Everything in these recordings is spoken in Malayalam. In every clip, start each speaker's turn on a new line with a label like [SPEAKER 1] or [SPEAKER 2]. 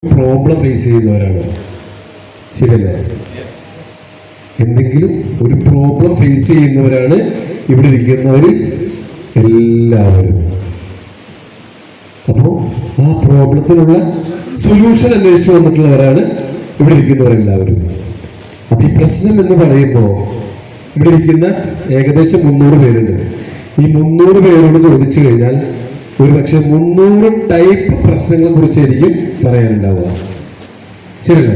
[SPEAKER 1] പ്രോബ്ലം ഫേസ് ചെയ്യുന്നവരാണ്. ശരിയല്ലേ? എന്തെങ്കിലും ഒരു പ്രോബ്ലം ഫേസ് ചെയ്യുന്നവരാണ് ഇവിടെ ഇരിക്കുന്നവർ എല്ലാവരും. അപ്പോൾ ആ പ്രോബ്ലത്തിനുള്ള സൊല്യൂഷൻ അന്വേഷിച്ചു വന്നിട്ടുള്ളവരാണ് ഇവിടെ ഇരിക്കുന്നവരെല്ലാവരും. അപ്പൊ ഈ പ്രശ്നം എന്ന് പറയുമ്പോൾ ഇവിടെ ഇരിക്കുന്ന ഏകദേശം 300 പേരുണ്ട്. ഈ 300 പേരോട് ചോദിച്ചു കഴിഞ്ഞാൽ ഒരു പക്ഷെ 300 ടൈപ്പ് പ്രശ്നങ്ങളെ കുറിച്ചായിരിക്കും പറയാനുണ്ടാവുക. ശരിയല്ലേ?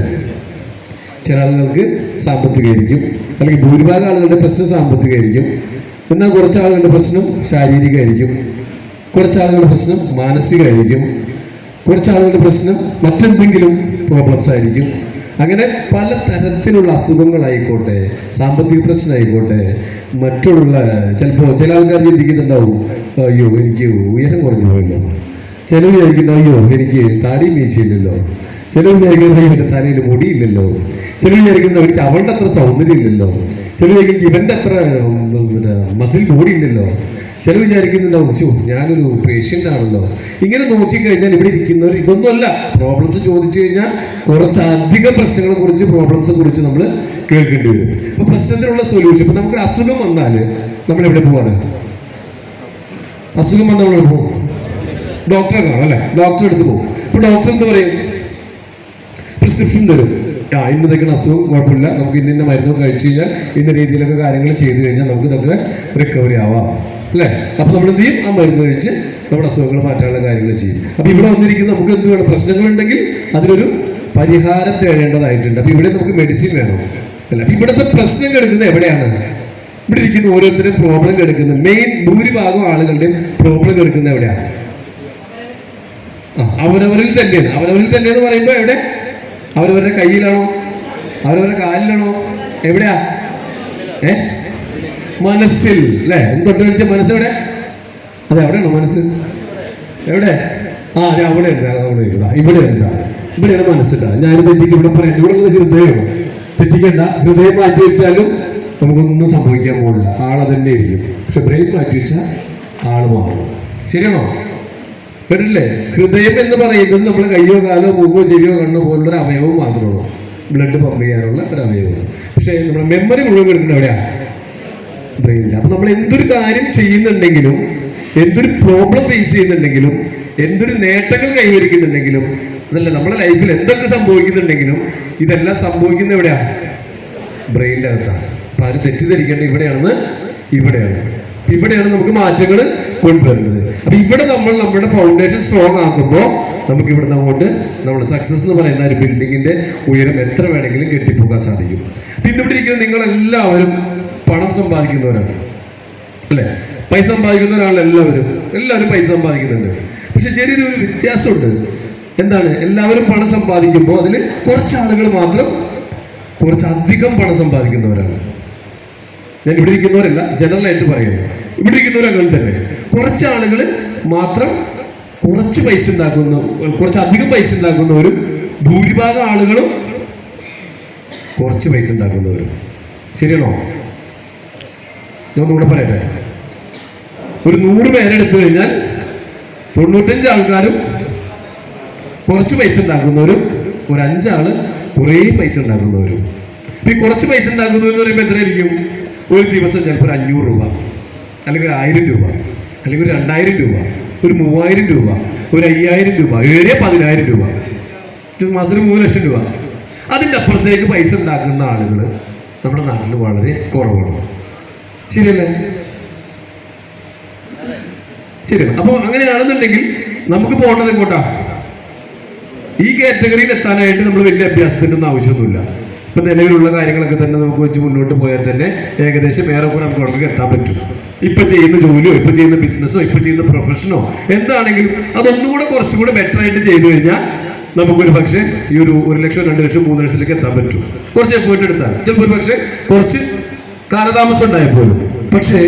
[SPEAKER 1] ചില ആളുകൾക്ക് സാമ്പത്തികമായിരിക്കും, അല്ലെങ്കിൽ ഭൂരിഭാഗം ആളുകളുടെ പ്രശ്നം സാമ്പത്തികമായിരിക്കും. എന്നാൽ കുറച്ച് ആളുകളുടെ പ്രശ്നം ശാരീരികമായിരിക്കും, കുറച്ച് ആളുകളുടെ പ്രശ്നം മാനസികമായിരിക്കും, കുറച്ച് ആളുകളുടെ പ്രശ്നം മറ്റെന്തെങ്കിലും പ്രോബ്ലംസ് ആയിരിക്കും. അങ്ങനെ പല തരത്തിലുള്ള അസുഖങ്ങളായിക്കോട്ടെ, സാമ്പത്തിക പ്രശ്നമായിക്കോട്ടെ, മറ്റുള്ള ചിലപ്പോൾ ചില ആൾക്കാർ ചിന്തിക്കുന്നുണ്ടാവും, അയ്യോ എനിക്ക് ഉയരം കുറഞ്ഞു പോയല്ലോ. ചിലർ വിചാരിക്കുന്നു, അയ്യോ എനിക്ക് താടി മീശയില്ലല്ലോ. ചിലർ വിചാരിക്കുന്നു, അയ്യോ എൻ്റെ തലയിൽ മുടിയില്ലല്ലോ. ചിലർ വിചാരിക്കുന്നു, എനിക്ക് അവളുടെ അത്ര സൗന്ദര്യം ഇല്ലല്ലോ. ചിലർ വിചാരിക്കും ഇവൻ്റെ അത്ര മസിൽ ബോഡി ഇല്ലല്ലോ. ചിലർ വിചാരിക്കുന്നുണ്ടാവും, ഞാനൊരു പേഷ്യൻ്റ് ആണല്ലോ. ഇങ്ങനെ നോക്കിക്കഴിഞ്ഞാൽ ഇവിടെ ഇരിക്കുന്നവർ ഇതൊന്നുമല്ല. പ്രോബ്ലംസ് ചോദിച്ചു കഴിഞ്ഞാൽ കുറച്ചധികം പ്രശ്നങ്ങളെ കുറിച്ച്, പ്രോബ്ലംസിനെ കുറിച്ച് നമ്മൾ കേൾക്കേണ്ടി വരും. അപ്പൊ പ്രശ്നത്തിനുള്ള സൊല്യൂഷൻ, ഇപ്പൊ നമുക്ക് അസുഖം വന്നാൽ നമ്മൾ എവിടെ പോവാണ്? അസുഖം വന്നാൽ നമ്മൾ പോകും ഡോക്ടറെ കാണാം, അല്ലെ? ഡോക്ടറെ അടുത്ത് പോകും. ഇപ്പൊ ഡോക്ടർ എന്ത് പറയും? പ്രിസ്ക്രിപ്ഷൻ തരും. ഇന്നതൊക്കെയാണ് അസുഖം, കുഴപ്പമില്ല, നമുക്ക് ഇന്ന മരുന്ന് കഴിച്ചു കഴിഞ്ഞാൽ ഇന്ന രീതിയിലൊക്കെ കാര്യങ്ങൾ ചെയ്തു കഴിഞ്ഞാൽ നമുക്ക് ഇതൊക്കെ റിക്കവറി ആവാം, അല്ലേ? അപ്പൊ നമ്മൾ എന്ത് ചെയ്യും? ആ മരുന്ന് കഴിച്ച് നമ്മുടെ അസുഖങ്ങൾ മാറ്റാനുള്ള കാര്യങ്ങൾ ചെയ്യും. അപ്പൊ ഇവിടെ വന്നിരിക്കുന്ന നമുക്ക് എന്ത് വേണം? പ്രശ്നങ്ങളുണ്ടെങ്കിൽ അതിനൊരു പരിഹാരം തേടേണ്ടതായിട്ടുണ്ട്. അപ്പൊ ഇവിടെ നമുക്ക് മെഡിസിൻ വേണം, അല്ല? അപ്പൊ ഇവിടുത്തെ പ്രശ്നം കിടക്കുന്നത് എവിടെയാണ്? ഇവിടെ ഇരിക്കുന്ന ഓരോരുത്തരും പ്രോബ്ലം കിടക്കുന്നത്, മെയിൻ ഭൂരിഭാഗം ആളുകളുടെയും പ്രോബ്ലം കിടക്കുന്നത് എവിടെയാണ്? അവരവരിൽ തന്നെയാണ്. അവരവരിൽ തന്നെയെന്ന് പറയുമ്പോൾ എവിടെ? അവരവരുടെ കയ്യിലാണോ? അവരവരുടെ കാലിലാണോ? എവിടെയാ? മനസ്സിൽ, അല്ലെ? തൊട്ട് കഴിച്ച മനസ്സെവിടെ? അതെ, അവിടെയാണോ മനസ്സ്? എവിടെ? അതെ, അവിടെ ഉണ്ട്. ഇവിടെ ഉണ്ട്. ഇവിടെയാണ് മനസ്സിട്ട. ഞാൻ തെറ്റിക്ക് ഇവിടെ പറയാം. ഇവിടെ ഉള്ളത് ഹൃദയമാണ്. തെറ്റിക്കണ്ട. ഹൃദയം മാറ്റി വെച്ചാലും നമുക്കൊന്നും സംഭവിക്കാൻ പോകില്ല. ആളെ തന്നെ ഇരിക്കും. പക്ഷെ ബ്രെയിൻ മാറ്റി വെച്ചാൽ ആള് മാറും. ശരിയാണോ? കേട്ടില്ലേ? ഹൃദയം എന്ന് പറയുന്നത് നമ്മൾ കയ്യോ കാലോ മൂക്കോ ചെവിയോ കണ്ണോ പോലുള്ളൊരു അവയവം മാത്രമാണ്. ബ്ലഡ് പമ്പ് ചെയ്യാനുള്ള ഒരു അവയവമാണ്. പക്ഷെ നമ്മുടെ മെമ്മറി മുഴുവൻ കിടക്കുന്നത് എവിടെയാ? ബ്രെയിനില്ല. അപ്പൊ നമ്മൾ എന്തൊരു കാര്യം ചെയ്യുന്നുണ്ടെങ്കിലും, എന്തൊരു പ്രോബ്ലം ഫേസ് ചെയ്യുന്നുണ്ടെങ്കിലും, എന്തൊരു നേട്ടങ്ങൾ കൈവരിക്കുന്നുണ്ടെങ്കിലും, അതല്ല നമ്മുടെ ലൈഫിൽ എന്തൊക്കെ സംഭവിക്കുന്നുണ്ടെങ്കിലും ഇതെല്ലാം സംഭവിക്കുന്ന എവിടെയാ? ബ്രെയിനിൻ്റെ അകത്താണ്. അപ്പൊ ആരും തെറ്റിദ്ധരിക്കേണ്ട ഇവിടെയാണെന്ന്. ഇവിടെയാണ് നമുക്ക് മാറ്റങ്ങൾ കൊണ്ടുവരുന്നത്. അപ്പൊ ഇവിടെ നമ്മൾ നമ്മുടെ ഫൗണ്ടേഷൻ സ്ട്രോങ് ആക്കുമ്പോൾ നമുക്ക് ഇവിടുന്ന് അങ്ങോട്ട് നമ്മുടെ സക്സസ് എന്ന് പറയുന്ന ഒരു ബിൽഡിങ്ങിന്റെ ഉയരം എത്ര വേണമെങ്കിലും കെട്ടിപ്പോക്കാൻ സാധിക്കും. പിന്നെ ഇവിടെ ഇരിക്കുന്ന നിങ്ങളെല്ലാവരും പണം സമ്പാദിക്കുന്നവരാണ്, അല്ലെ? പൈസ സമ്പാദിക്കുന്നവരാണ് എല്ലാവരും പൈസ സമ്പാദിക്കുന്നുണ്ട്. പക്ഷെ ചെറിയൊരു വ്യത്യാസമുണ്ട്. എന്താണ്? എല്ലാവരും പണം സമ്പാദിക്കുമ്പോൾ അതിൽ കുറച്ച് ആളുകൾ മാത്രം കുറച്ചധികം പണം സമ്പാദിക്കുന്നവരാണ്. ഞാൻ ഇവിടെ ഇരിക്കുന്നവരല്ല, ജനറലായിട്ട് പറയുന്നത്. ഇവിടെ ഇരിക്കുന്നവർ അങ്ങനെ തന്നെ. കുറച്ച് ആളുകൾ മാത്രം കുറച്ച് പൈസ ഉണ്ടാക്കുന്നു, കുറച്ചധികം പൈസ ഉണ്ടാക്കുന്നവരും ഭൂരിഭാഗം ആളുകളും കുറച്ച് പൈസ ഉണ്ടാക്കുന്നവരും. ശരിയാണോ? ഞാൻ ഒന്നുകൂടെ പറയട്ടെ. ഒരു 100 പേരെടുത്തു കഴിഞ്ഞാൽ 95 ആൾക്കാരും കുറച്ച് പൈസ ഉണ്ടാക്കുന്നവരും, ഒരു 5 ആള് കുറേ പൈസ ഉണ്ടാക്കുന്നവരും. ഇപ്പൊ ഈ കുറച്ച് പൈസ ഉണ്ടാക്കുന്നവരെന്ന് പറയുമ്പോൾ എത്രയായിരിക്കും? ഒരു ദിവസം ചിലപ്പോൾ 500 രൂപ, അല്ലെങ്കിൽ 1000 രൂപ, അല്ലെങ്കിൽ 2000 രൂപ, ഒരു 3000 രൂപ, ഒരു 5000 രൂപ, ഏറിയ 10000 രൂപ, മാസത്തിൽ 3 ലക്ഷം രൂപ. അതിൻ്റെ അപ്പുറത്തേക്ക് പൈസ ഉണ്ടാക്കുന്ന ആളുകൾ നമ്മുടെ നാട്ടിൽ വളരെ കുറവാണ്. ശരിയല്ലേ? ശരിയാണ്. അപ്പോൾ അങ്ങനെയാണെന്നുണ്ടെങ്കിൽ നമുക്ക് പോകേണ്ടത് എങ്ങോട്ടാ? ഈ കാറ്റഗറിയിൽ എത്താനായിട്ട് നമ്മൾ വലിയ അഭ്യാസത്തിൻ്റെ ഒന്നും ആവശ്യമൊന്നുമില്ല. ഇപ്പൊ നിലവിലുള്ള കാര്യങ്ങളൊക്കെ തന്നെ നമുക്ക് വെച്ച് മുന്നോട്ട് പോയാൽ തന്നെ ഏകദേശം ഏറെക്കുറെ നമുക്ക് അവിടെ എത്താൻ പറ്റും. ഇപ്പൊ ചെയ്യുന്ന ജോലിയോ, ഇപ്പൊ ചെയ്യുന്ന ബിസിനസ്സോ, ഇപ്പൊ ചെയ്യുന്ന പ്രൊഫഷനോ എന്താണെങ്കിലും അതൊന്നുകൂടെ കുറച്ചുകൂടെ ബെറ്റർ ആയിട്ട് ചെയ്തു കഴിഞ്ഞാൽ നമുക്കൊരു പക്ഷേ ഈ ഒരു 1 ലക്ഷം, 2 ലക്ഷം, 3 ലക്ഷത്തിലേക്ക് എത്താൻ പറ്റും. കുറച്ച് എഫേർട്ട് എടുത്താൽ ചിലപ്പോൾ ഒരു പക്ഷേ കുറച്ച് കാലതാമസം ഉണ്ടായപ്പോലും. പക്ഷേ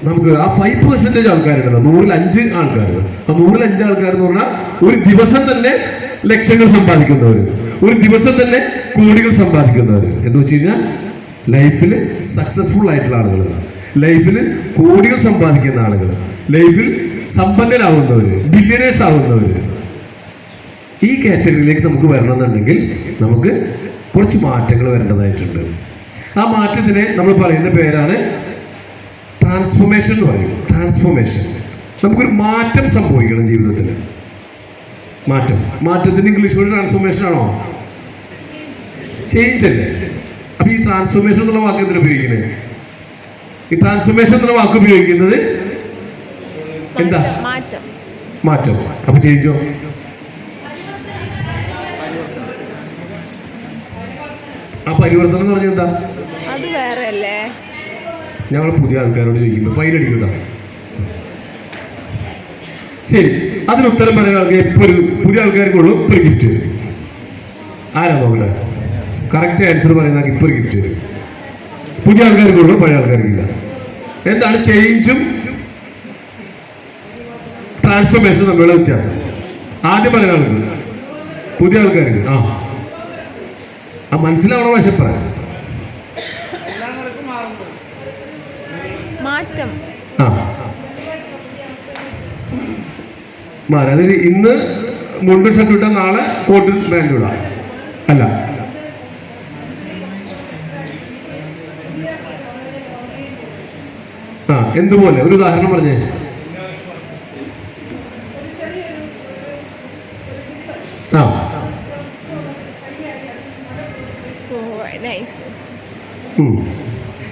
[SPEAKER 1] നമുക്ക് ആ 5% ആൾക്കാരുണ്ടല്ലോ, 100-ൽ 5 ആൾക്കാർ. ആ 100-ൽ 5 ആൾക്കാർ എന്ന് പറഞ്ഞാൽ ഒരു ദിവസം തന്നെ ലക്ഷങ്ങൾ സമ്പാദിക്കുന്നവർ, ഒരു ദിവസം തന്നെ കോടികൾ സമ്പാദിക്കുന്നവർ. എന്ന് വെച്ച് കഴിഞ്ഞാൽ ലൈഫിൽ സക്സസ്ഫുൾ ആയിട്ടുള്ള ആളുകൾ, ലൈഫിൽ കോടികൾ സമ്പാദിക്കുന്ന ആളുകൾ, ലൈഫിൽ സമ്പന്നരാകുന്നവർ, ബില്യനേഴ്സ് ആവുന്നവർ. ഈ കാറ്റഗറിയിലേക്ക് നമുക്ക് വരണമെന്നുണ്ടെങ്കിൽ നമുക്ക് കുറച്ച് മാറ്റങ്ങൾ വരേണ്ടതായിട്ടുണ്ട്. ആ മാറ്റത്തിനെ നമ്മൾ പറയുന്ന പേരാണ് ട്രാൻസ്ഫോർമേഷൻ എന്ന് പറയും. ട്രാൻസ്ഫോർമേഷൻ, നമുക്കൊരു മാറ്റം സംഭവിക്കണം ജീവിതത്തിൽ. മാറ്റത്തിന് ഇംഗ്ലീഷ് വേർഡ് ട്രാൻസ്ഫോർമേഷൻ ആണോ? ചേഞ്ച് അല്ലേ? അപ്പൊ ഈ ട്രാൻസ്ഫോർമേഷൻ എന്നുള്ള വാക്ക് എന്തിനാ ഉപയോഗിക്കുന്നത്? ഈ ട്രാൻസ്ഫോർമേഷൻ എന്നുള്ള വാക്ക് ഉപയോഗിക്കുന്നത് എന്താ? മാറ്റം. അപ്പൊ ചേഞ്ചോ? ആ പരിവർത്തനം എന്ന് പറഞ്ഞാൽ എന്താ? ഞങ്ങൾ പുതിയ ആൾക്കാരോട് ചോദിക്കുമ്പോൾ ഫൈൻ അടിക്കണ്ട. ശരി, അതിന് ഉത്തരം പറയുന്ന ആൾക്ക് എപ്പോൾ ഒരു പുതിയ ആൾക്കാർക്കുള്ളൂ ഇപ്പോൾ ഒരു ഗിഫ്റ്റ്. ആരാ നോക്കട്ടെ? കറക്റ്റ് ആൻസർ പറയുന്ന ആൾക്ക് ഇപ്പോൾ ഒരു ഗിഫ്റ്റ്. പുതിയ ആൾക്കാർക്കുള്ളൂ, പഴയ ആൾക്കാർക്കില്ല. എന്താണ് ചേഞ്ചും ട്രാൻസ്ഫോർമേഷനും തമ്മിലുള്ള വ്യത്യാസം? ആദ്യം പറയുന്ന ആൾക്ക്, പുതിയ ആൾക്കാർക്ക് ആ മനസ്സിലാവണ പക്ഷെ പറയാം. അതായത് ഇന്ന് മുണ്ടും ഷർട്ട് ഇട്ടാൽ നാളെ കോട്ടും പാൻറ്റും ഇടാം അല്ല. എന്തുപോലെ? ഒരു ഉദാഹരണം പറഞ്ഞേ.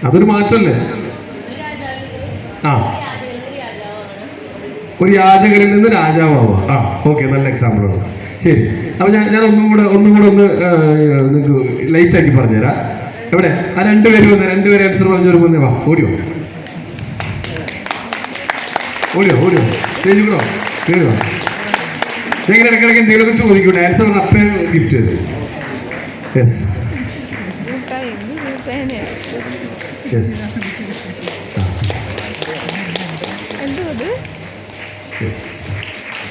[SPEAKER 1] അതൊരു മാറ്റമല്ലേ? ഒരു യാചകരിൽ നിന്ന് രാജാവാവുക. ഓക്കെ, നല്ല എക്സാമ്പിളാണ്. ശരി, അപ്പൊ ഞാൻ ഒന്നും കൂടെ നിങ്ങൾക്ക് ലൈറ്റ് ആക്കി പറഞ്ഞുതരാം. എവിടെ ആ രണ്ടുപേരും ആൻസർ പറഞ്ഞു വരുമ്പോൾ വാ, ഓടിയോ സ്റ്റേജ് കൂടോ കയറി വാ. ഞാൻ ഇടയ്ക്കിടയ്ക്ക് എന്തെങ്കിലുമൊക്കെ ചോദിക്കൂട്ടെ, ആൻസർ പറഞ്ഞ അപ്പേ ഗിഫ്റ്റ് ചെയ്ത്. യെസ്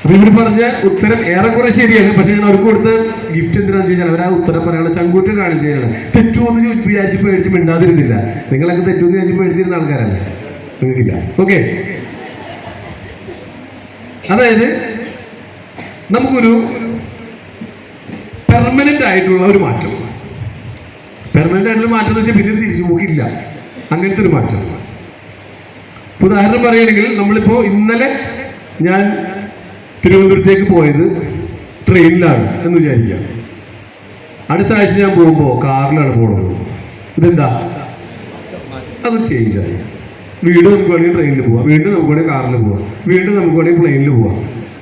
[SPEAKER 1] അപ്പൊ ഇവര് പറഞ്ഞ ഉത്തരം ഏറെക്കുറെ ശരിയാണ്. പക്ഷെ ഞാൻ അവർക്ക് കൊടുത്ത ഗിഫ്റ്റ് എന്തിനാന്ന് വെച്ചാൽ അവർ ആ ഉത്തരം പറയാനുള്ള ചങ്കൂറ്റം കാണിച്ചു തരാണ്. തെറ്റുമെന്ന് വിചാരിച്ച് പേടിച്ച് മിണ്ടാതിരുന്നില്ല. നിങ്ങളൊക്കെ തെറ്റുമെന്ന് വിചാരിച്ച് പേടിച്ചിരുന്ന ആൾക്കാരല്ലേ? നിങ്ങൾക്കില്ല. ഓക്കെ, അതായത് നമുക്കൊരു പെർമനന്റ് ആയിട്ടുള്ള ഒരു മാറ്റം. പെർമനന്റ് ആയിട്ടുള്ള മാറ്റം എന്ന് വെച്ചാൽ പിന്നീട് തിരിച്ചു പോക്കില്ല, അങ്ങനത്തെ ഒരു മാറ്റം. ഉദാഹരണം പറയുകയാണെങ്കിൽ, നമ്മളിപ്പോ ഇന്നലെ ഞാൻ തിരുവനന്തപുരത്തേക്ക് പോയത് ട്രെയിനിലാണ് എന്ന് വിചാരിക്കാം. അടുത്ത ആഴ്ച ഞാൻ പോകുമ്പോൾ കാറിലാണ് പോകുന്നത്. ഇതെന്താ? അതൊരു ചേഞ്ചായി. വീണ്ടും നമുക്ക് വേണമെങ്കിൽ ട്രെയിനിൽ പോവാം, വീണ്ടും നമുക്ക് വേണമെങ്കിൽ കാറിൽ പോവാം, വീണ്ടും നമുക്ക് വേണമെങ്കിൽ പ്ലെയിനിൽ പോവാം.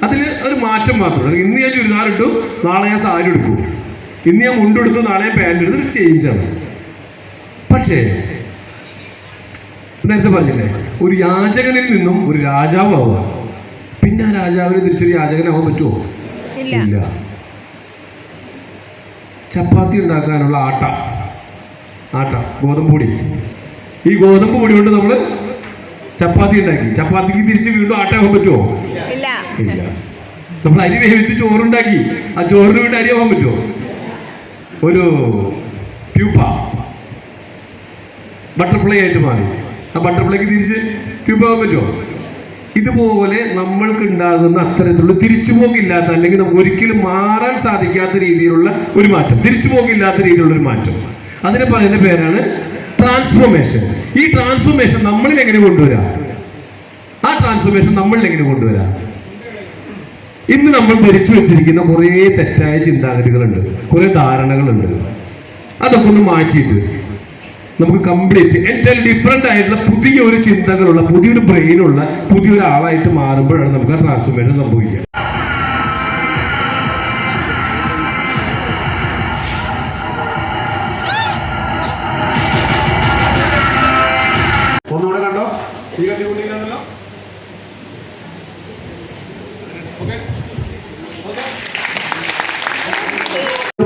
[SPEAKER 1] അതിൽ ഒരു മാറ്റം മാത്രമാണ്. ഇന്ന് ഞാൻ ചുരിദാർ ഇട്ടു, നാളെ ഞാൻ സാരി എടുക്കും. ഇന്ന് ഞാൻ മുണ്ടെടുത്തു, നാളെ ഞാൻ പാൻറ് എടുത്തു. ഒരു ചേഞ്ചാണ്. പക്ഷേ നേരത്തെ പറഞ്ഞില്ലേ, ഒരു യാചകനിൽ നിന്നും ഒരു രാജാവാവുക. പിന്നെ ആ രാജാവിന് തിരിച്ചൊരു യാചകനാവാൻ പറ്റുമോ? ഇല്ല. ചപ്പാത്തി ഉണ്ടാക്കാനുള്ള ആട്ട ഗോതമ്പ് പൊടി. ഈ ഗോതമ്പ് പൊടി കൊണ്ട് നമ്മൾ ചപ്പാത്തി ഉണ്ടാക്കി. ചപ്പാത്തിക്ക് തിരിച്ച് വീണ്ടും ആട്ടയാവാൻ പറ്റുമോ? ഇല്ല. നമ്മൾ അരി വേവിച്ച് ചോറുണ്ടാക്കി. ആ ചോറിന് വീണ്ടും അരിയാവാൻ പറ്റുമോ? ഒരു പ്യൂപ്പ ബട്ടർഫ്ലൈ ആയിട്ട് മാറി. ആ ബട്ടർഫ്ലൈക്ക് തിരിച്ച് പ്യൂപ്പാവാൻ പറ്റുമോ? ഇതുപോലെ നമ്മൾക്ക് ഉണ്ടാകുന്ന അത്തരത്തിലുള്ള തിരിച്ചുപോക്കില്ലാത്ത, അല്ലെങ്കിൽ നമുക്ക് ഒരിക്കലും മാറാൻ സാധിക്കാത്ത രീതിയിലുള്ള ഒരു മാറ്റം, തിരിച്ചുപോക്കില്ലാത്ത രീതിയിലുള്ള ഒരു മാറ്റം, അതിനെ പറയുന്ന പേരാണ് ട്രാൻസ്ഫോർമേഷൻ. ഈ ട്രാൻസ്ഫോർമേഷൻ നമ്മളിൽ എങ്ങനെ കൊണ്ടുവരാം? ആ ട്രാൻസ്ഫോർമേഷൻ നമ്മളിൽ എങ്ങനെ കൊണ്ടുവരാം? ഇന്ന് നമ്മൾ ധരിച്ചു വെച്ചിരിക്കുന്ന കുറേ തെറ്റായ ചിന്താഗതികളുണ്ട്, കുറേ ധാരണകളുണ്ട്. അതൊക്കെ ഒന്ന് മാറ്റിയിട്ട് നമുക്ക് കംപ്ലീറ്റ് എൻറ്റയർലി ഡിഫറെൻ്റ് ആയിട്ടുള്ള പുതിയ ഒരു ചിന്തകളുള്ള, പുതിയൊരു ബ്രെയിനുള്ള, പുതിയൊരു ആളായിട്ട് മാറുമ്പോഴാണ് നമുക്ക് ആ ട്രാൻസ്ഫോർമേഷൻ സംഭവിക്കുക. ഒന്നുകൂടെ കണ്ടോ? ഈ കത്തി കൂട്ടിയില്ലല്ലോ.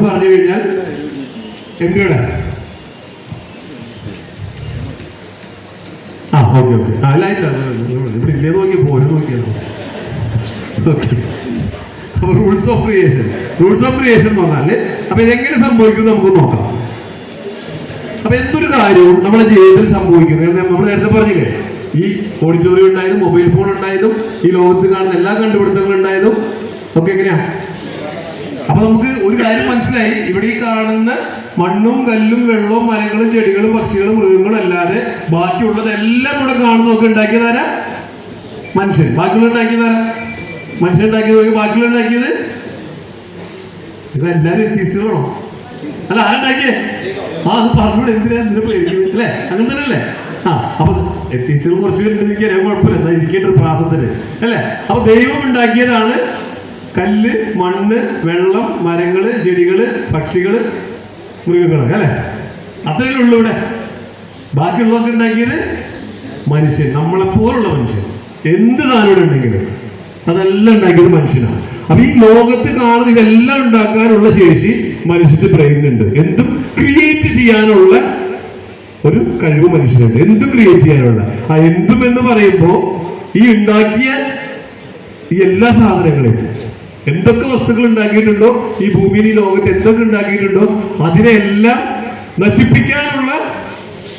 [SPEAKER 1] പറഞ്ഞു കഴിഞ്ഞാൽ എംപിയുടെ ഓക്കെ അല്ലായിട്ടില്ല, ഇവിടെ ഇല്ലേ നോക്കി പോരും നോക്കിയാലോ. ഓക്കെ, അപ്പൊ റൂൾസ് ഓഫ് ക്രിയേഷൻ പറഞ്ഞാല് അപ്പൊ ഇതെങ്ങനെ സംഭവിക്കും നമുക്ക് നോക്കാം. അപ്പൊ എന്തൊരു കാര്യവും നമ്മുടെ ജീവിതത്തിൽ സംഭവിക്കുന്നത് നമ്മൾ നേരത്തെ പറഞ്ഞില്ലേ, ഈ ഓഡിറ്റോറിയം ഉണ്ടായതും മൊബൈൽ ഫോൺ ഉണ്ടായതും ഈ ലോകത്ത് കാണുന്ന എല്ലാ കണ്ടുപിടുത്തങ്ങളും ഉണ്ടായതും ഒക്കെ എങ്ങനെയാ? അപ്പൊ നമുക്ക് ഒരു കാര്യം മനസ്സിലായി, ഇവിടെ ഈ കാണുന്ന മണ്ണും കല്ലും വെള്ളവും മരങ്ങളും ചെടികളും പക്ഷികളും മൃഗങ്ങളും അല്ലാതെ ബാക്കിയുള്ളതെല്ലാം ഇവിടെ കാണുന്നതൊക്കെ ഉണ്ടാക്കിയതാരാ? മനുഷ്യൻ. ബാക്കിയുള്ള ഉണ്ടാക്കിയതാരാ? മനുഷ്യൻ ഉണ്ടാക്കിയത്. ബാക്കിയുള്ള ഉണ്ടാക്കിയത് എല്ലാവരും എത്തിയിട്ടാണോ? അല്ല, ആരുണ്ടാക്കിയേ? അത് പറഞ്ഞോട്, എന്തിനാ പേടിക്കുന്നത് അല്ലേ? അങ്ങനെ തന്നെ അല്ലേ? അപ്പൊ എത്തിയിസ്റ്റുകൾ കുറച്ച് കണ്ടിരിക്കാൻ കുഴപ്പമില്ല, എന്താ ഇരിക്കേണ്ട ഒരു പ്രാസത്തിന് അല്ലേ? അപ്പൊ ദൈവം ഉണ്ടാക്കിയതാണ് കല്ല്, മണ്ണ്, വെള്ളം, മരങ്ങള്, ചെടികള്, പക്ഷികള്, മൃഗങ്ങളൊക്കെ അല്ലേ? അത്രയേ ഉള്ളൂ ഇവിടെ. ബാക്കിയുള്ളതൊക്കെ ഉണ്ടാക്കിയത് മനുഷ്യൻ, നമ്മളെപ്പോലുള്ള മനുഷ്യൻ. എന്ത് സാധനം ഉണ്ടെങ്കിലും അതെല്ലാം ഉണ്ടാക്കിയത് മനുഷ്യനാണ്. അപ്പൊ ഈ ലോകത്ത് കാണുന്ന ഇതെല്ലാം ഉണ്ടാക്കാനുള്ള ശേഷി മനുഷ്യന്റെ ബ്രെയിനുണ്ട്. എന്തും ക്രിയേറ്റ് ചെയ്യാനുള്ള ഒരു കഴിവ് മനുഷ്യനുണ്ട്. എന്തും ക്രിയേറ്റ് ചെയ്യാനുള്ള. എന്തും എന്ന് പറയുമ്പോ ഈ ഉണ്ടാക്കിയ ഈ എല്ലാ സാധനങ്ങളെയും, എന്തൊക്കെ വസ്തുക്കൾ ഉണ്ടാക്കിയിട്ടുണ്ടോ ഈ ഭൂമിയിൽ, ഈ ലോകത്ത് എന്തൊക്കെ ഉണ്ടാക്കിയിട്ടുണ്ടോ അതിനെല്ലാം നശിപ്പിക്കാനുള്ള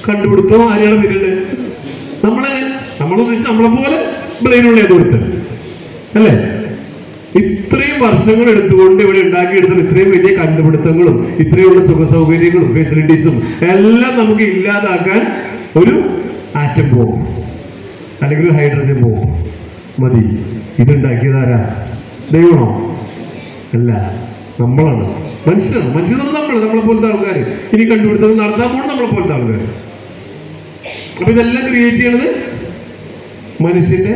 [SPEAKER 1] കണ്ടുപിടുത്തം ആരെയാണ് ഇതിലുണ്ട്? നമ്മളുദ്ദേശിച്ച് നമ്മളെ പോലെ ബ്രെയിനുള്ള ഏതൊരുത്തൻ അല്ലേ? ഇത്രയും വർഷങ്ങൾ എടുത്തുകൊണ്ട് ഇവിടെ ഉണ്ടാക്കിയെടുത്ത ഇത്രയും വലിയ കണ്ടുപിടുത്തങ്ങളും ഇത്രയുള്ള സുഖ സൗകര്യങ്ങളും ഫെസിലിറ്റീസും എല്ലാം നമുക്ക് ഇല്ലാതാക്കാൻ ഒരു ആറ്റം ബോംബ് അല്ലെങ്കിൽ ഒരു ഹൈഡ്രജൻ ബോംബ് മതി. ഇതുണ്ടാക്കിയതാരാ? ദൈവമാണോ? അല്ല, നമ്മളാണ്. മനുഷ്യനാണ്. മനുഷ്യനാണ് നമ്മളെ പോലത്തെ ആൾക്കാർ. ഇനി കണ്ടുപിടുത്തം നടത്താൻ പോകണം നമ്മളെ പോലത്തെ ആൾക്കാർ. അപ്പൊ ഇതെല്ലാം ക്രിയേറ്റ് ചെയ്യണത് മനുഷ്യന്റെ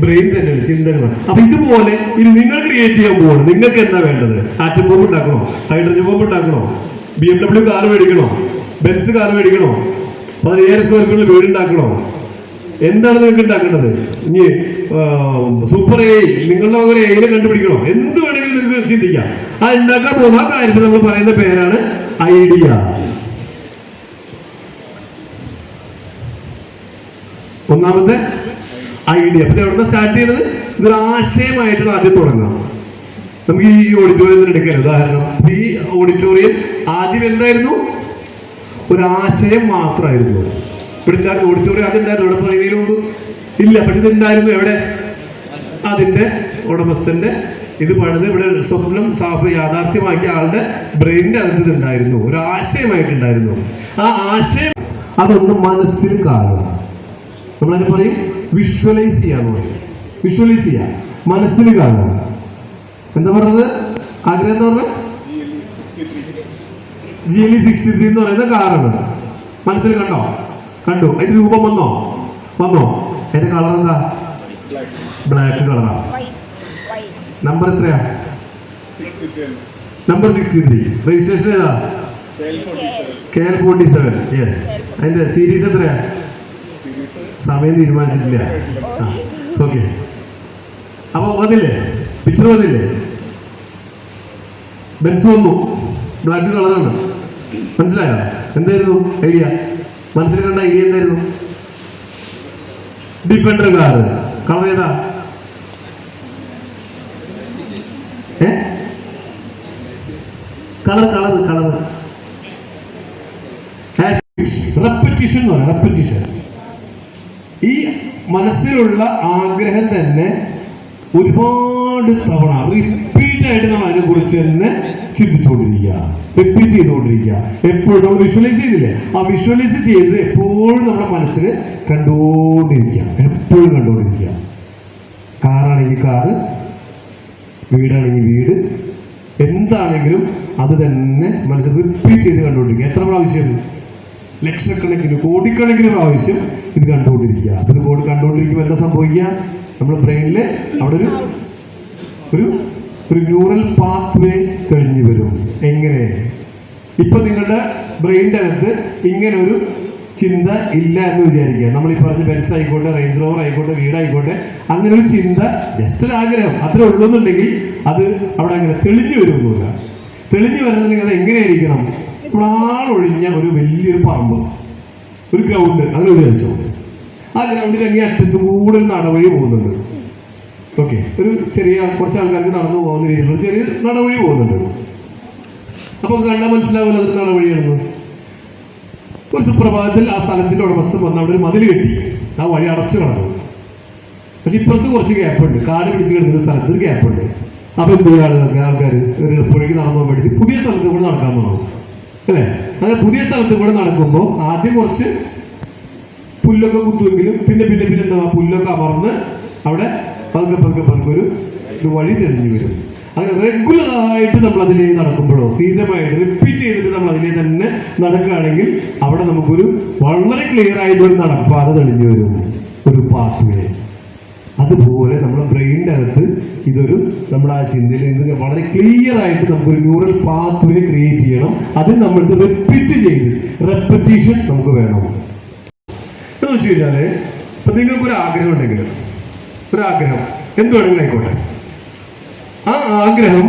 [SPEAKER 1] ബ്രെയിൻ തന്നെയാണ്, ചിന്തകളാണ്. അപ്പൊ ഇതുപോലെ ഇനി നിങ്ങൾ ക്രിയേറ്റ് ചെയ്യാൻ പോവാണ്. നിങ്ങൾക്ക് എന്താ വേണ്ടത്? ആറ്റം ബോംബ് ഉണ്ടാക്കണോ? ഹൈഡ്രജൻ ബോംബ് ഉണ്ടാക്കണോ? BMW കാർ മേടിക്കണോ? ബെൻസ് കാർ മേടിക്കണോ? 17 സ്ക്വയർ ഫീറ്റിൽ വീട് ഉണ്ടാക്കണോ? എന്താണ് നിങ്ങൾക്ക് ഉണ്ടാക്കേണ്ടത്? ഇനി സൂപ്പർ എ, നിങ്ങളുടെ ഒരു എയിലെ കണ്ടുപിടിക്കണോ? എന്ത് വേണമെങ്കിലും നിങ്ങൾക്ക് ചിന്തിക്കാം. ആ ഉണ്ടാക്കാൻ പോകുന്ന ആ കാര്യത്തിൽ നമ്മൾ പറയുന്ന പേരാണ് ഐഡിയ. ഒന്നാമത്തെ ഐഡിയ. അപ്പൊ എവിടെ സ്റ്റാർട്ട് ചെയ്യുന്നത്? ഇതൊരു ആശയമായിട്ട് ആദ്യം തുടങ്ങാം. നമുക്ക് ഈ ഓഡിറ്റോറിയം തന്നെ എടുക്കാം ഉദാഹരണം. ഈ ഓഡിറ്റോറിയം ആദ്യം എന്തായിരുന്നു? ഒരാശയം മാത്രമായിരുന്നു. ഇവിടെ ഓഡിറ്റോറിയം ആദ്യം ഉണ്ടായിരുന്നു? ഇവിടെ പറയുന്നതിലുണ്ട് ഇല്ല. പക്ഷെ ഇതുണ്ടായിരുന്നു എവിടെ? അതിന്റെ ഉടമസ്ഥന്റെ ഇത് പണിത് ഇവിടെ സ്വപ്നം യാഥാർത്ഥ്യമാക്കിയ ആളുടെ ബ്രെയിനിന്റെ അകത്ത് ഇതുണ്ടായിരുന്നു. ഒരു ആശയമായിട്ടുണ്ടായിരുന്നു. ആ ആശയം അതൊന്ന് മനസ്സിൽ കാണുക. നമ്മളതിനെ പറയും വിഷ്വലൈസ് ചെയ്യാന്ന് പറയും. വിഷ്വലൈസ് ചെയ്യാം, മനസ്സിൽ കാണുക. എന്താ പറഞ്ഞത്? ആഗ്രഹം എന്താ പറഞ്ഞത്? GLE 63 എന്ന് പറയുന്ന കാറാണ്. മനസ്സിൽ കണ്ടോ? കണ്ടു. അതിന്റെ രൂപം വന്നോ? അതിന്റെ കളർ എന്താ? ബ്ലാക്ക് കളറാണ്. നമ്പർ എത്രയാ? നമ്പർ 63. രജിസ്ട്രേഷൻ ഏതാ? KL 47. യെസ്. അതിന്റെ സീരീസ് എത്രയാ? സമയം തീരുമാനിച്ചിട്ടില്ല. ഓക്കെ. അപ്പൊ വന്നില്ലേ? പിക്ചർ വന്നില്ലേ? ബെൻസ് വന്നു, ബ്ലാക്ക് കളറാണ്. മനസ്സിലായോ? എന്തായിരുന്നു ഐഡിയ? മനസ്സിൽ കണ്ട ഐഡിയ എന്തായിരുന്നു? Defender car. കളർ ഏതാ? കളർ റെപ്പറ്റീഷൻ എന്ന് പറയാം. റെപ്പറ്റീഷൻ. ഈ മനസ്സിലുള്ള ആഗ്രഹം തന്നെ ഒരുപാട് തവണ റിപ്പീറ്റ് ആയിട്ട് നമ്മൾ അതിനെ കുറിച്ച് തന്നെ ചിന്തിച്ചുകൊണ്ടിരിക്കുക, റിപ്പീറ്റ് ചെയ്തുകൊണ്ടിരിക്കുക. എപ്പോഴും നമ്മൾ വിഷ്വലൈസ് ചെയ്തില്ലേ? ആ വിഷ്വലൈസ് ചെയ്ത് എപ്പോഴും നമ്മുടെ മനസ്സിൽ കണ്ടുകൊണ്ടിരിക്കുക, എപ്പോഴും കണ്ടുകൊണ്ടിരിക്കുക. കാറാണെങ്കിൽ കാറ്, വീടാണെങ്കിൽ വീട്, എന്താണെങ്കിലും അത് തന്നെ മനസ്സിൽ റിപ്പീറ്റ് ചെയ്ത് കണ്ടുകൊണ്ടിരിക്കുക. എത്ര പ്രാവശ്യം? ലക്ഷക്കണക്കിന് കോടിക്കണക്കിന് പ്രാവശ്യം ഇത് കണ്ടുകൊണ്ടിരിക്കുക. അപ്പൊ ഇത് കണ്ടുകൊണ്ടിരിക്കുമ്പോൾ എന്താ സംഭവിക്കുക? നമ്മുടെ ബ്രെയിനിൽ അവിടെ ഒരു ന്യൂറൽ പാത്ത് വേ തെളിഞ്ഞു വരും. എങ്ങനെ? ഇപ്പൊ നിങ്ങളുടെ ബ്രെയിനിന്റെ അകത്ത് ഇങ്ങനെ ഒരു ചിന്ത ഇല്ല എന്ന് വിചാരിക്കുക. നമ്മൾ ഈ പറഞ്ഞ ബെൻസ് ആയിക്കോട്ടെ, റേഞ്ച് റോവർ ആയിക്കോട്ടെ, വീടായിക്കോട്ടെ, അങ്ങനെ ഒരു ചിന്ത, ജസ്റ്റ് ഒരു ആഗ്രഹം അത്ര ഉള്ളൂന്നുണ്ടെങ്കിൽ അത് അവിടെ അങ്ങനെ തെളിഞ്ഞു വരുന്നില്ല. തെളിഞ്ഞു വരുന്നുണ്ടെങ്കിൽ അത് എങ്ങനെയായിരിക്കണം? ആളൊഴിഞ്ഞ ഒരു വലിയൊരു പറമ്പ്, ഒരു ഗ്രൗണ്ട്, അങ്ങനെ വിചാരിച്ചോ. ആ ഗ്രൗണ്ടിൽ അങ്ങേ അറ്റത്തുകൂടെ ഒരു നടവഴി പോകുന്നുണ്ട്. ഓക്കെ, ഒരു ചെറിയ കുറച്ച് ആൾക്കാർക്ക് നടന്നു പോകുന്ന രീതിയിലുള്ള ചെറിയ നടവഴി പോകുന്നുണ്ട്. അപ്പൊ കണ്ടാൽ മനസ്സിലാവില്ല അതൊരു നടവഴിയാണെന്ന്. ഒരു സുപ്രഭാതത്തിൽ ആ സ്ഥലത്തിന്റെ ഉടമസ്ഥൻ വന്ന് അവിടെ ഒരു മതിൽ കെട്ടി ആ വഴി അടച്ചു കളഞ്ഞു. പക്ഷെ ഇപ്പുറത്ത് കുറച്ച് ഗ്യാപ്പുണ്ട്. കാട് പിടിച്ച് കിടക്കുന്ന സ്ഥലത്ത് ഒരു ഗ്യാപ്പുണ്ട്. അപ്പൊ എന്ത് ആൾക്കാർ ഒരു എളുപ്പവഴിക്ക് നടന്നു പോകാൻ വേണ്ടിയിട്ട് പുതിയ സ്ഥലത്ത് കൂടെ നടക്കാൻ തുടങ്ങും അല്ലേ? അങ്ങനെ പുതിയ സ്ഥലത്ത് കൂടെ നടക്കുമ്പോൾ ആദ്യം കുറച്ച് പുല്ലൊക്കെ കുത്തുമെങ്കിലും പിന്നെ പിന്നെ പിന്നെ എന്താ പുല്ലൊക്കെ അമർന്ന് അവിടെ പതുക്കെ പതുക്കെ പതുക്കെ ഒരു വഴി തെളിഞ്ഞു വരും. അങ്ങനെ റെഗുലറായിട്ട് നമ്മൾ അതിലേ നടക്കുമ്പോഴോ സ്ഥിരമായിട്ട് റിപ്പീറ്റ് ചെയ്തിട്ട് നമ്മൾ അതിലേ തന്നെ നടക്കുകയാണെങ്കിൽ അവിടെ നമുക്കൊരു വളരെ ക്ലിയർ ആയിട്ടൊരു നടപ്പാത തെളിഞ്ഞു വരും, ഒരു പാത്വേ. അതുപോലെ നമ്മുടെ ബ്രെയിനിൻ്റെ അകത്ത് ഇതൊരു നമ്മുടെ ആ ചിന്തയിൽ നിന്ന് വളരെ ക്ലിയർ ആയിട്ട് നമുക്കൊരു ന്യൂറൽ പാത്വേ ക്രിയേറ്റ് ചെയ്യണം. അതിന് നമ്മളിത് റിപ്പീറ്റ് ചെയ്ത് റെപ്പറ്റീഷൻ നമുക്ക് വേണം. എന്ന് വെച്ച് കഴിഞ്ഞാൽ ഇപ്പം നിങ്ങൾക്കൊരു ആഗ്രഹം ഉണ്ടെങ്കിൽ ഒരാഗ്രഹം എന്ത് വേണമെങ്കിലും ആയിക്കോട്ടെ, ആ ആഗ്രഹം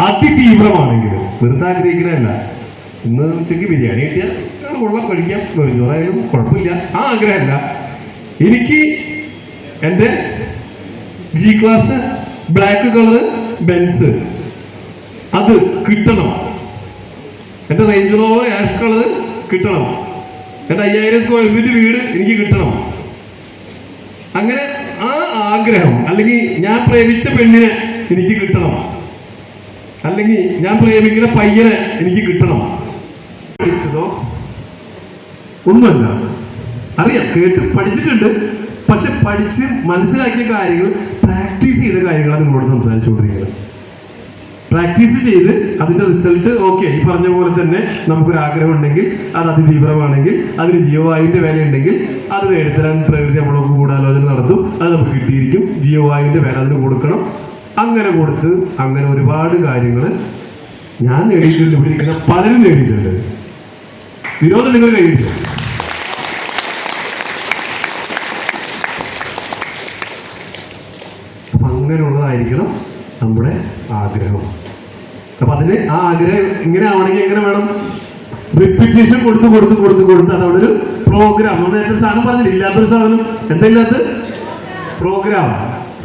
[SPEAKER 1] അതിതീവ്രമാണെങ്കിൽ വെറുതെ ആഗ്രഹിക്കണമല്ല, ഇന്ന് ഉച്ചയ്ക്ക് ബിരിയാണി കിട്ടിയാൽ കൊള്ളാം കഴിക്കാം, ചോറായാലും കുഴപ്പമില്ല, ആ ആഗ്രഹമല്ല. എനിക്ക് എൻ്റെ G class black colour Benz അത് കിട്ടണം, എൻ്റെ റേഞ്ച് റോവർ ആഷ് കളർ കിട്ടണം, എൻ്റെ 5000 സ്ക്വയർ ഫീറ്റ് വീട് എനിക്ക് കിട്ടണം. അങ്ങനെ ആ ആഗ്രഹം, അല്ലെങ്കിൽ ഞാൻ പ്രേമിച്ച പെണ്ണിനെ എനിക്ക് കിട്ടണം, അല്ലെങ്കിൽ ഞാൻ പ്രേമിക്കുന്ന പയ്യനെ എനിക്ക് കിട്ടണം. പഠിച്ചതോ ഒന്നുമല്ല, അറിയാം, കേട്ട് പഠിച്ചിട്ടുണ്ട്. പക്ഷെ പഠിച്ച് മനസ്സിലാക്കിയ കാര്യങ്ങൾ, പ്രാക്ടീസ് ചെയ്ത കാര്യങ്ങളാണ് നിങ്ങളോട് സംസാരിച്ചുകൊണ്ടിരിക്കുന്നത്. പ്രാക്ടീസ് ചെയ്ത് അതിന്റെ റിസൾട്ട് ഓക്കെ, ഈ പറഞ്ഞ പോലെ തന്നെ നമുക്കൊരു ആഗ്രഹം ഉണ്ടെങ്കിൽ, അത് അതിതീവ്രമാണെങ്കിൽ, അതിന് ജീവവായുവിന്റെ വില ഉണ്ടെങ്കിൽ അത് നേടിത്തരാൻ പ്രകൃതി നമ്മളൊക്കെ ഗൂഢാലോചന നടത്തും, അത് നമുക്ക് കിട്ടിയിരിക്കും. ജീവവായുവിന്റെ വില അതിന് കൊടുക്കണം. അങ്ങനെ കൊടുത്ത് അങ്ങനെ ഒരുപാട് കാര്യങ്ങൾ ഞാൻ നേടിയിട്ടുണ്ട്, ഇവിടെ ഇരിക്കുന്ന പലരും നേടിയിട്ടുണ്ട്. വിരോധം നിങ്ങൾ കഴിഞ്ഞിട്ട് അപ്പൊ അങ്ങനെയുള്ളതായിരിക്കണം നമ്മുടെ ആഗ്രഹം. അപ്പൊ അതിന് ആ ആഗ്രഹം ഇങ്ങനെ ആവണമെങ്കിൽ എങ്ങനെ വേണം? റിപ്പീറ്റേഷൻ കൊടുത്ത് കൊടുത്ത് കൊടുത്ത് കൊടുത്ത് അതവിടെ ഒരു പ്രോഗ്രാം. നമ്മൾ നേരത്തെ സാധനം പറഞ്ഞില്ല, ഇല്ലാത്തൊരു സാധനം എന്താ ഇല്ലാത്ത പ്രോഗ്രാം.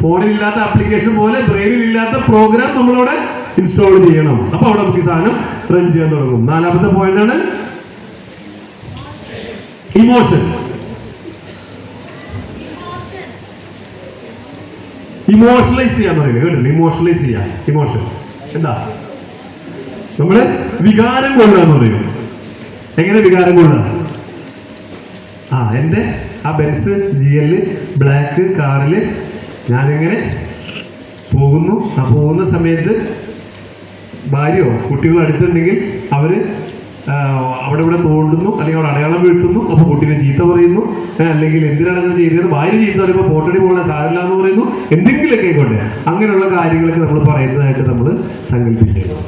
[SPEAKER 1] ഫോണിൽ ഇല്ലാത്ത ആപ്ലിക്കേഷൻ പോലെ ബ്രെയിനിൽ ഇല്ലാത്ത പ്രോഗ്രാം നമ്മളവിടെ ഇൻസ്റ്റാൾ ചെയ്യണം. അപ്പൊ അവിടെ നമുക്ക് ഈ സാധനം റൺ ചെയ്യാൻ തുടങ്ങും. 4ാമത്തെ പോയിന്റ് ആണ് ഇമോഷൻ. ഇമോഷണലൈസ് ചെയ്യാന്ന് പറയുന്നത് കേട്ടില്ല? ഇമോഷണലൈസ് ചെയ്യാം. ഇമോഷൻ എന്താ? നമ്മള് വികാരം കൊള്ളുക എന്ന് പറയും. എങ്ങനെ വികാരം കൊള്ളുക? എൻ്റെ ആ ബെൻസ് GL ബ്ലാക്ക് കാറില് ഞാനിങ്ങനെ പോകുന്നു. ആ പോകുന്ന സമയത്ത് ഭാര്യയോ കുട്ടികളോ അടുത്തുണ്ടെങ്കിൽ അവര് അവിടെ ഇവിടെ തോണ്ടുന്നു, അല്ലെങ്കിൽ അവിടെ അടയാളം വീഴ്ത്തുന്നു. അപ്പൊ കുട്ടീനെ ചീത്ത പറയുന്നു, അല്ലെങ്കിൽ എന്തിനാണ് അങ്ങനെ ചെയ്തത്? ഭാര്യ ചീത്ത പറയുമ്പോൾ പോട്ടടി പോലെ സാരമില്ല എന്ന് പറയുന്നു. എന്തെങ്കിലുമൊക്കെ ആയിക്കോട്ടെ, അങ്ങനെയുള്ള കാര്യങ്ങളൊക്കെ നമ്മൾ പറയുന്നതായിട്ട് നമ്മൾ സങ്കല്പിക്കണം.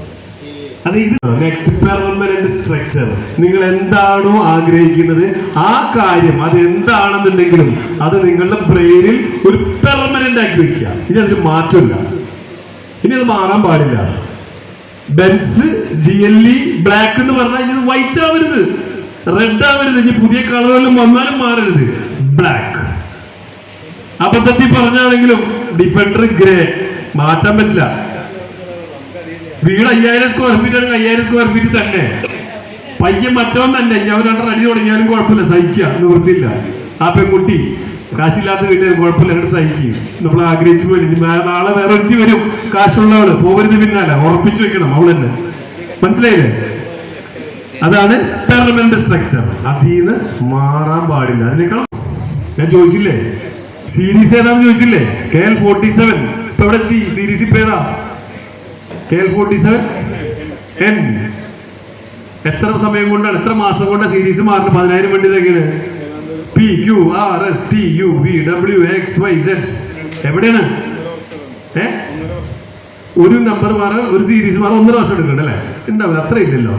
[SPEAKER 1] അത് ഇത് നെക്സ്റ്റ് പെർമനന്റ് സ്ട്രക്ചർ. നിങ്ങൾ എന്താണോ ആഗ്രഹിക്കുന്നത് ആ കാര്യം അത് എന്താണെന്നുണ്ടെങ്കിലും അത് നിങ്ങളുടെ ബ്രെയിനിൽ ഒരു പെർമനന്റ് ആക്കി വെക്കുക. ഇനി അതിന് മാറ്റമില്ല, ഇനി അത് മാറാൻ പാടില്ല. ബെൻസ് GL ബ്ലാക്ക് എന്ന് പറഞ്ഞാൽ ഇത് വൈറ്റ് ആവരുത്, റെഡ് ആവരുത്, ഇനി പുതിയ കളറെല്ലാം വന്നാലും മാറരുത്. ബ്ലാക്ക്. അബദ്ധത്തിൽ പറഞ്ഞാണെങ്കിലും ഡിഫൻഡർ ഗ്രേ, മാറ്റാൻ പറ്റില്ല. വീട് 5000 സ്ക്വയർ ഫീറ്റ് ആണെങ്കിൽ 5000 സ്ക്വയർ ഫീറ്റ് തന്നെ. പയ്യൻ മറ്റവൻ തന്നെ, ഇനി അവർ 2 അടി തുടങ്ങിയാലും കുഴപ്പമില്ല, സഹിക്കുക, നിവൃത്തിയില്ല. ആ പെൺകുട്ടി കാശില്ലാത്ത വീട്ടിൽ കുഴപ്പമില്ല, അങ്ങോട്ട് സഹിക്കുക. നമ്മൾ ആഗ്രഹിച്ചു പോയി. നാളെ വേറെ ഒരുത്തി വരും, കാശുള്ളവള്, പോകരുത് പിന്നാലെ, ഉറപ്പിച്ചു വെക്കണം അവൾ തന്നെ. മനസ്സിലായില്ലേ? അതാണ് പെർമനന്റ് സ്ട്രക്ചർ. അതിന്ന് മാറാൻ പാടില്ല. അതിനേക്കാൾ ഞാൻ ചോദിച്ചില്ലേ സീരീസ് ഏതാന്ന് ചോദിച്ചില്ലേ? KL-47 ഇപ്പൊ എവിടെ എത്തി? സീരീസ് ഇപ്പൊ ഏതാ? KL-47N. എത്ര സമയം കൊണ്ടാണ്, എത്ര മാസം കൊണ്ടാണ് സീരീസ് മാറുന്നത്? 10,000 വണ്ടി ഇതൊക്കെയാണ്. PQRSTUVWXYZ. എവിടെയാണ്? ഒരു നമ്പർ മാറാൻ, ഒരു സീരീസ് മാറാൻ 1.5 വർഷം എടുക്കണ്ട അല്ലേ? ഉണ്ടാവില്ല, അത്ര ഇല്ലല്ലോ.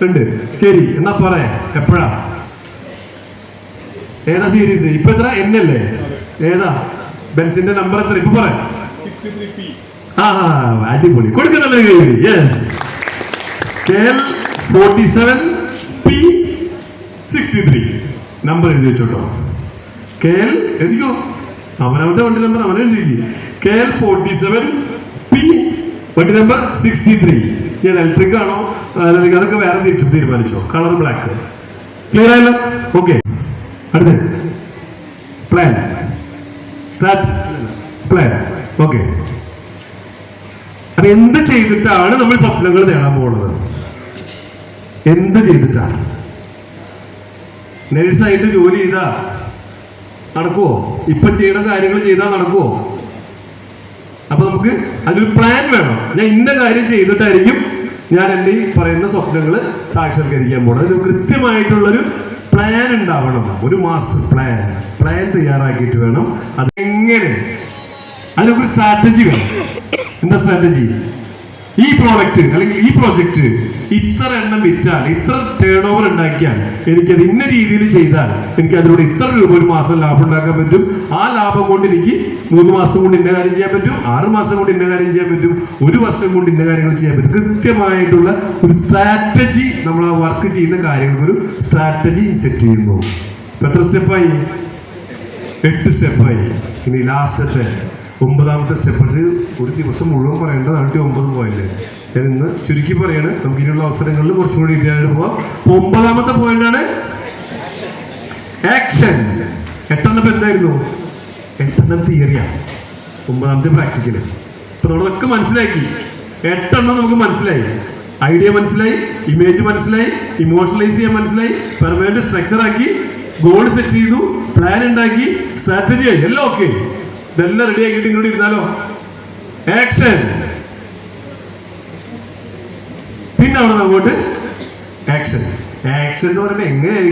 [SPEAKER 1] ഉണ്ട്. ശരി, എന്നാ പറയാ എപ്പോഴാ? ഏതാ സീരീസ്? ഇപ്പൊ എത്ര? N അല്ലേ? ഏതാ ബെൻസിന്റെ നമ്പർ എത്ര ഇപ്പൊ പറയാം? 63P. അടിപൊളി, കൊടുക്കുന്ന കഴിവ്. യെസ്, KL-47P63 നമ്പർ എഴുതി വെച്ചോട്ടോ. KL എഴുതിക്കോ, അവനവന്റെ വണ്ടി നമ്പർ അവനെ എഴുതി. KL-47P വണ്ടി നമ്പർ 63. ഞാൻ ഇലക്ട്രിക് ആണോ അല്ലെങ്കിൽ അതൊക്കെ വേറെ തിരിച്ചു തീരുമാനിച്ചോ? Colour black. ക്ലിയർ ആയല്ലോ? ഓക്കെ, അടുത്ത പ്ലാൻ സ്റ്റാർട്ട്. പ്ലാൻ. ഓക്കെ, അപ്പൊ എന്ത് ചെയ്തിട്ടാണ് നമ്മൾ സ്വപ്നങ്ങൾ നേടാൻ പോകുന്നത്? എന്ത് ചെയ്തിട്ടാണ്? നേഴ്സായിട്ട് ജോലി ചെയ്താ നടക്കുവോ? ഇപ്പൊ ചെയ്യുന്ന കാര്യങ്ങൾ ചെയ്താൽ നടക്കുവോ? അപ്പൊ നമുക്ക് അതിനൊരു പ്ലാൻ വേണം. ഞാൻ ഇന്ന കാര്യം ചെയ്തിട്ടായിരിക്കും ഞാൻ എൻ്റെ ഈ പറയുന്ന സ്വപ്നങ്ങൾ സാക്ഷാത്കരിക്കാൻ പോകണം. അതിന് കൃത്യമായിട്ടുള്ളൊരു പ്ലാൻ ഉണ്ടാവണം. ഒരു മാസ്റ്റർ പ്ലാൻ തയ്യാറാക്കിയിട്ട് വേണം അതെങ്ങനെ. അതിനൊരു സ്ട്രാറ്റജി വേണം. എന്താ സ്ട്രാറ്റജി? ഈ പ്രോഡക്റ്റ് അല്ലെങ്കിൽ ഈ പ്രോജക്റ്റ് ഇത്ര എണ്ണം വിറ്റാൽ, ഇത്ര ടേൺ ഓവർ ഉണ്ടാക്കിയാൽ, എനിക്കത് ഇന്ന രീതിയിൽ ചെയ്താൽ എനിക്ക് അതിലൂടെ ഇത്ര രൂപ ഒരു മാസം ലാഭം ഉണ്ടാക്കാൻ പറ്റും. ആ ലാഭം കൊണ്ട് എനിക്ക് 3 മാസം കൊണ്ട് ഇന്ന കാര്യം ചെയ്യാൻ പറ്റും, 6 മാസം കൊണ്ട് ഇന്ന കാര്യം ചെയ്യാൻ പറ്റും, 1 വർഷം കൊണ്ട് ഇന്ന കാര്യങ്ങൾ ചെയ്യാൻ പറ്റും. കൃത്യമായിട്ടുള്ള ഒരു സ്ട്രാറ്റജി, നമ്മൾ ആ വർക്ക് ചെയ്യുന്ന കാര്യങ്ങൾക്ക് ഒരു സ്ട്രാറ്റജി സെറ്റ് ചെയ്യുന്നു. ഇപ്പൊ എത്ര സ്റ്റെപ്പായി? 8 സ്റ്റെപ്പായി. ഇനി ലാസ്റ്റത്തെ 9ാമത്തെ സ്റ്റെപ്പ്. ഇത് ഒരു ദിവസം മുഴുവൻ പറയേണ്ടതാണ്. 9 പോയിന്റ് ഞാൻ ഇന്ന് ചുരുക്കി പറയാണ്. നമുക്ക് ഇനിയുള്ള അവസരങ്ങളിൽ കുറച്ചും കൂടി ഡീറ്റെയിൽ ആയിട്ട് പോവാം. 9ാമത്തെ പോയിന്റാണ് ആക്ഷൻ. 8 ഇപ്പൊ എന്തായിരുന്നു? 8 തിയറിയാണ്, 9ാമത്തെ പ്രാക്ടിക്കല്. ഇപ്പൊ നമ്മളതൊക്കെ മനസ്സിലാക്കി. 8 നമുക്ക് മനസ്സിലായി. ഐഡിയ മനസ്സിലായി, ഇമേജ് മനസ്സിലായി, ഇമോഷണലൈസ് ചെയ്യാൻ മനസ്സിലായി, പെർമനന്റ് സ്ട്രക്ചർ ആക്കി, ഗോൾ സെറ്റ് ചെയ്തു, പ്ലാൻ ഉണ്ടാക്കി, സ്ട്രാറ്റജി ആയി, എല്ലാം ഓക്കെ. ഇതെല്ലാം റെഡി ആക്കിയിട്ട് ഇങ്ങോട്ട് ഇരുന്നാലോ? ആക്ഷൻ. പിന്നെ അവിടെ അങ്ങോട്ട് ആക്ഷൻ എന്ന് പറയുമ്പോൾ എങ്ങനെയായിരിക്കും?